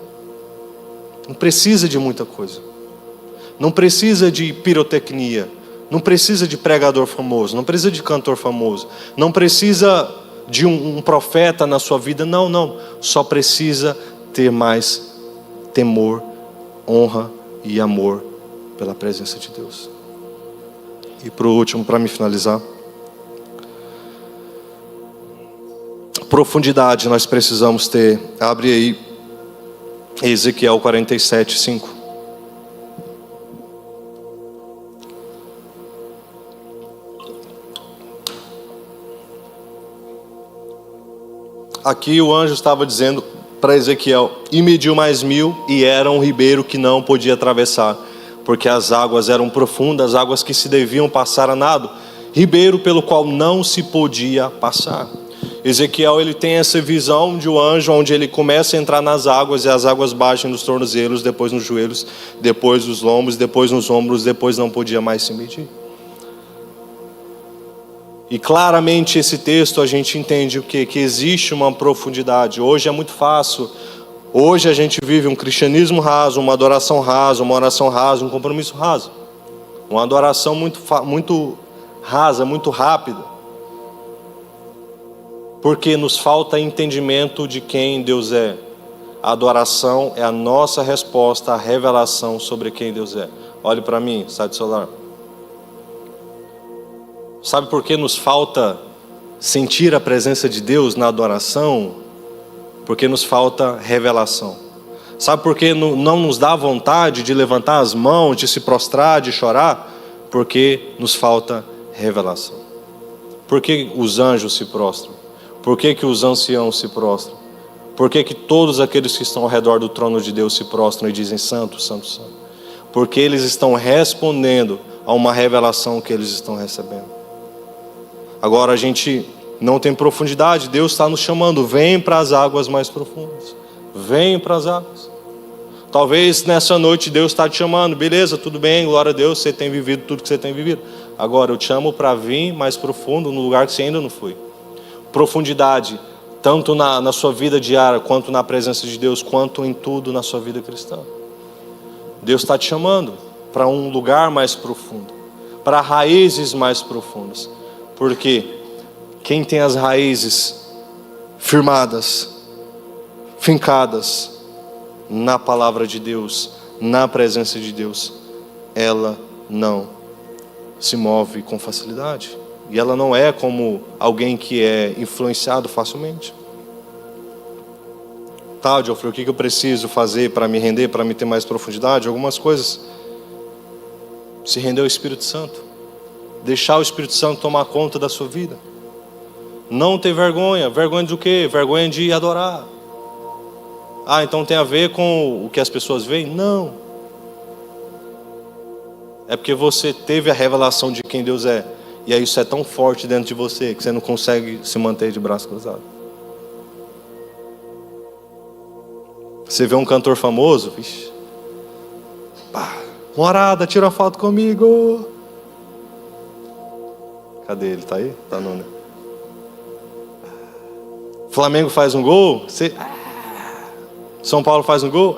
Não precisa de muita coisa. Não precisa de pirotecnia. Não precisa de pregador famoso. Não precisa de cantor famoso. Não precisa de um profeta na sua vida. Não. Só precisa ter mais temor, honra e amor pela presença de Deus. E por último, para me finalizar, profundidade nós precisamos ter. Abre aí Ezequiel 47, 5. Aqui o anjo estava dizendo para Ezequiel: e mediu mais 1000, e era um ribeiro que não podia atravessar, porque as águas eram profundas, águas que se deviam passar a nado, ribeiro pelo qual não se podia passar. Ezequiel, ele tem essa visão de um anjo onde ele começa a entrar nas águas, e as águas baixam nos tornozelos, depois nos joelhos, depois nos lombos, depois nos ombros, depois não podia mais se medir. E claramente esse texto a gente entende o quê? Que existe uma profundidade. Hoje é muito fácil. Hoje a gente vive um cristianismo raso, uma adoração rasa, uma oração rasa, um compromisso raso. Uma adoração muito rasa, muito rápida. Porque nos falta entendimento de quem Deus é. A adoração é a nossa resposta à revelação sobre quem Deus é. Olhe para mim, sai do celular. Sabe por que nos falta sentir a presença de Deus na adoração? Porque nos falta revelação. Sabe por que não nos dá vontade de levantar as mãos, de se prostrar, de chorar? Porque nos falta revelação. Por que os anjos se prostram? Por que os anciãos se prostram? Por que todos aqueles que estão ao redor do trono de Deus se prostram e dizem: Santo, Santo, Santo? Porque eles estão respondendo a uma revelação que eles estão recebendo. Agora a gente não tem profundidade. Deus está nos chamando: vem para as águas mais profundas. Vem para as águas. Talvez nessa noite Deus está te chamando. Beleza, tudo bem, glória a Deus, você tem vivido tudo que você tem vivido. Agora eu te chamo para vir mais profundo no lugar que você ainda não foi. Profundidade, tanto na sua vida diária, quanto na presença de Deus, quanto em tudo na sua vida cristã. Deus está te chamando para um lugar mais profundo, para raízes mais profundas. Porque quem tem as raízes firmadas, fincadas na palavra de Deus, na presença de Deus, ela não se move com facilidade. E ela não é como alguém que é influenciado facilmente. Tá, Geoffrey, o que eu preciso fazer para me render, para me ter mais profundidade? Algumas coisas. Se render ao Espírito Santo. Deixar o Espírito Santo tomar conta da sua vida. Não ter vergonha. Vergonha de o quê? Vergonha de adorar. Ah, então tem a ver com o que as pessoas veem? Não. É porque você teve a revelação de quem Deus é. E aí isso é tão forte dentro de você que você não consegue se manter de braço cruzado. Você vê um cantor famoso, vixe, morada, tira uma foto comigo. Cadê ele? Tá aí? Tá não, né? Flamengo faz um gol, São Paulo faz um gol.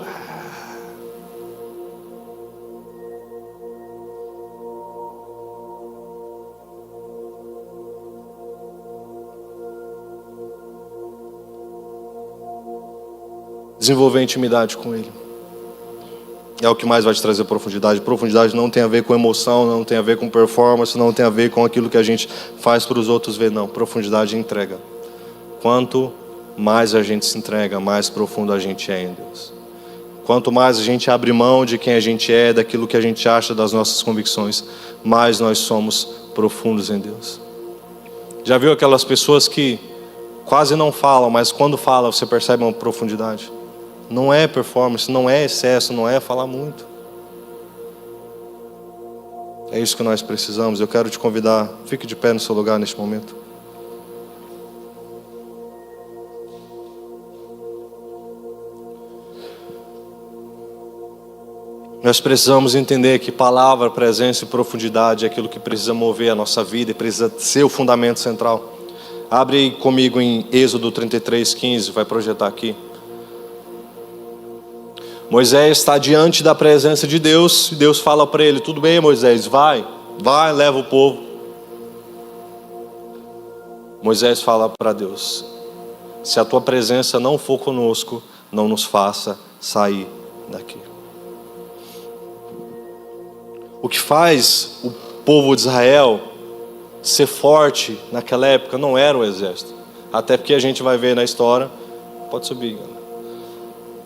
Desenvolver intimidade com Ele. É o que mais vai te trazer profundidade. Profundidade não tem a ver com emoção, não tem a ver com performance, não tem a ver com aquilo que a gente faz para os outros ver, não. Profundidade é entrega. Quanto mais a gente se entrega, mais profundo a gente é em Deus. Quanto mais a gente abre mão de quem a gente é, daquilo que a gente acha, das nossas convicções, mais nós somos profundos em Deus. Já viu aquelas pessoas que quase não falam, mas quando falam você percebe uma profundidade? Não é performance, não é excesso, não é falar muito. É isso que nós precisamos. Eu quero te convidar, fique de pé no seu lugar neste momento. Nós precisamos entender que palavra, presença e profundidade é aquilo que precisa mover a nossa vida e precisa ser o fundamento central. Abre comigo em Êxodo 33:15, vai projetar aqui. Moisés está diante da presença de Deus, e Deus fala para ele: tudo bem, Moisés, vai, leva o povo. Moisés fala para Deus: se a tua presença não for conosco, não nos faça sair daqui. O que faz o povo de Israel ser forte naquela época não era o exército. Até porque a gente vai ver na história, pode subir,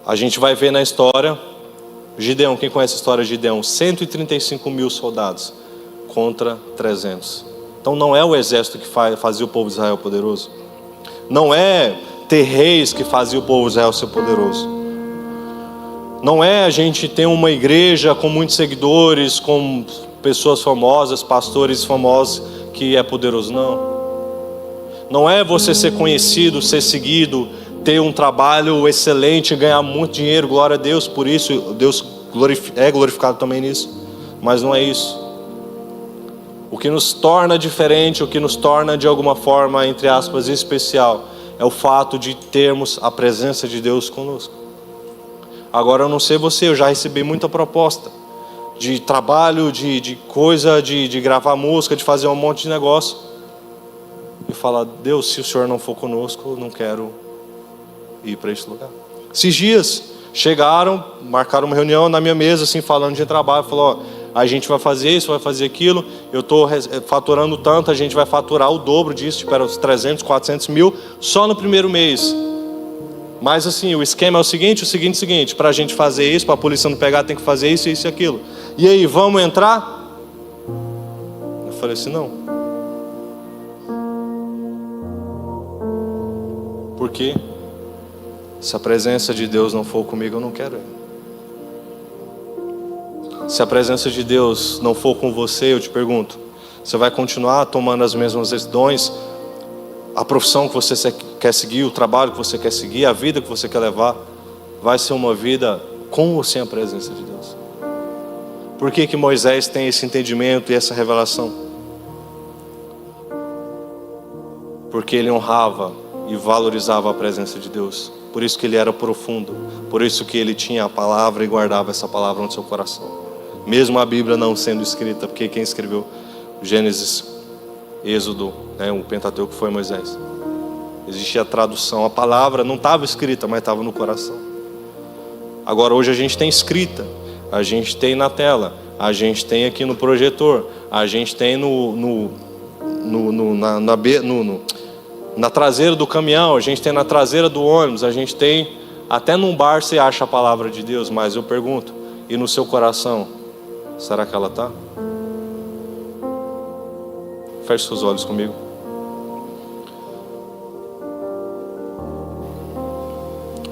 a gente vai ver na história, Gideão, quem conhece a história de Gideão? 135 mil soldados contra 300. Então não é o exército que fazia o povo de Israel poderoso. Não é ter reis que fazia o povo de Israel ser poderoso. Não é a gente ter uma igreja com muitos seguidores, com pessoas famosas, pastores famosos, que é poderoso, não. Não é você ser conhecido, ser seguido, ter um trabalho excelente, ganhar muito dinheiro, glória a Deus por isso, Deus é glorificado também nisso, mas não é isso. O que nos torna diferente, o que nos torna de alguma forma, entre aspas, especial, é o fato de termos a presença de Deus conosco. Agora eu não sei você, eu já recebi muita proposta de trabalho, de coisa, de gravar música, de fazer um monte de negócio, e falar: Deus, se o Senhor não for conosco, eu não quero ir para esse lugar. Esses dias chegaram, marcaram uma reunião na minha mesa, assim, falando de trabalho. Falou: ó, a gente vai fazer isso, vai fazer aquilo, eu estou faturando tanto, a gente vai faturar o dobro disso, tipo, era uns 300, 400 mil só no primeiro mês. Mas assim, o esquema é o seguinte, para a gente fazer isso, para a polícia não pegar, tem que fazer isso, isso e aquilo. E aí, vamos entrar? Eu falei assim: não. Por quê? Se a presença de Deus não for comigo, eu não quero ir. Se a presença de Deus não for com você, eu te pergunto, você vai continuar tomando as mesmas decisões? A profissão que você quer seguir, o trabalho que você quer seguir, a vida que você quer levar, vai ser uma vida com ou sem a presença de Deus? Por que Moisés tem esse entendimento e essa revelação? Porque ele honrava e valorizava a presença de Deus. Por isso que ele era profundo. Por isso que ele tinha a palavra e guardava essa palavra no seu coração. Mesmo a Bíblia não sendo escrita, porque quem escreveu Gênesis, Êxodo, o Pentateuco foi Moisés. Existia a tradução, a palavra não estava escrita, mas estava no coração. Agora hoje a gente tem escrita, a gente tem na tela, a gente tem aqui no projetor, a gente tem na traseira do caminhão, a gente tem na traseira do ônibus, a gente tem até num bar você acha a palavra de Deus. Mas eu pergunto, e no seu coração, será que ela está? Feche seus olhos comigo.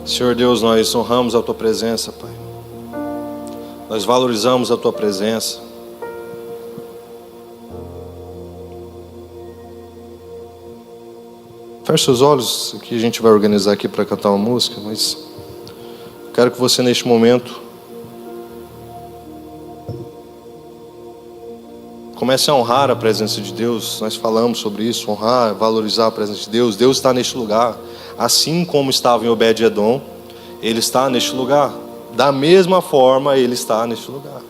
Senhor Deus, nós honramos a Tua presença, Pai. Nós valorizamos a Tua presença. Feche seus olhos, que a gente vai organizar aqui para cantar uma música, mas quero que você neste momento comece a honrar a presença de Deus. Nós falamos sobre isso, honrar, valorizar a presença de Deus. Deus está neste lugar, assim como estava em Obed-Edom, Ele está neste lugar. Da mesma forma, Ele está neste lugar.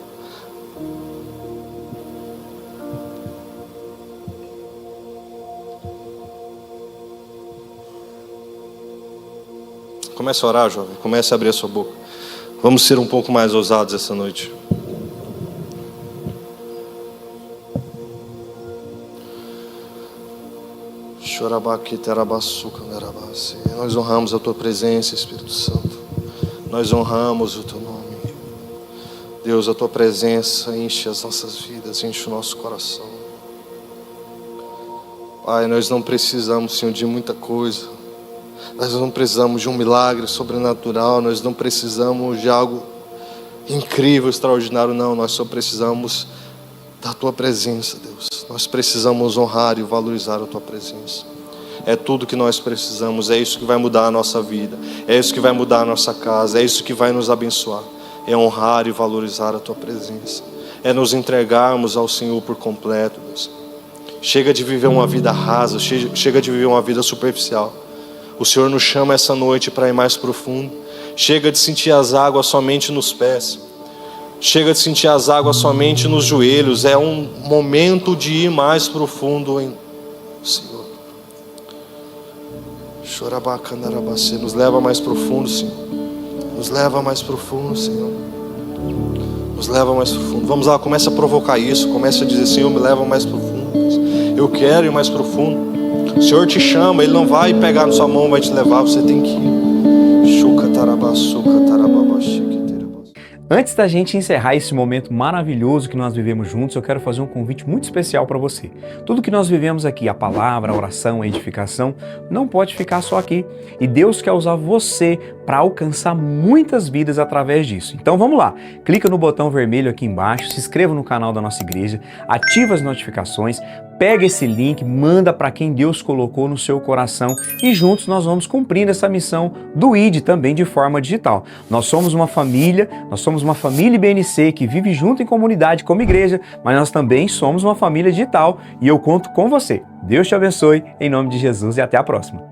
Comece a orar, jovem. Comece a abrir a sua boca. Vamos ser um pouco mais ousados essa noite. Nós honramos a Tua presença, Espírito Santo. Nós honramos o Teu nome. Deus, a Tua presença enche as nossas vidas, enche o nosso coração. Pai, nós não precisamos, Senhor, de muita coisa. Nós não precisamos de um milagre sobrenatural. Nós não precisamos de algo incrível, extraordinário, não. Nós só precisamos da Tua presença, Deus. Nós precisamos honrar e valorizar a Tua presença. É tudo que nós precisamos. É isso que vai mudar a nossa vida. É isso que vai mudar a nossa casa. É isso que vai nos abençoar. É honrar e valorizar a Tua presença. É nos entregarmos ao Senhor por completo, Deus. Chega de viver uma vida rasa, chega de viver uma vida superficial. O Senhor nos chama essa noite para ir mais profundo. Chega de sentir as águas somente nos pés. Chega de sentir as águas somente nos joelhos. É um momento de ir mais profundo em Senhor. Chorabacandarabacê, nos leva mais profundo, Senhor. Nos leva mais profundo, Senhor. Nos leva mais profundo. Vamos lá, começa a provocar isso. Começa a dizer, Senhor, me leva mais profundo. Eu quero ir mais profundo. O Senhor te chama, Ele não vai pegar na sua mão, vai te levar, você tem que ir. Antes da gente encerrar esse momento maravilhoso que nós vivemos juntos, eu quero fazer um convite muito especial para você. Tudo que nós vivemos aqui, a palavra, a oração, a edificação, não pode ficar só aqui. E Deus quer usar você para alcançar muitas vidas através disso. Então vamos lá, clica no botão vermelho aqui embaixo, se inscreva no canal da nossa igreja, ativa as notificações, pega esse link, manda para quem Deus colocou no seu coração e juntos nós vamos cumprindo essa missão do ID também de forma digital. Nós somos uma família IBNC que vive junto em comunidade como igreja, mas nós também somos uma família digital e eu conto com você. Deus te abençoe, em nome de Jesus e até a próxima.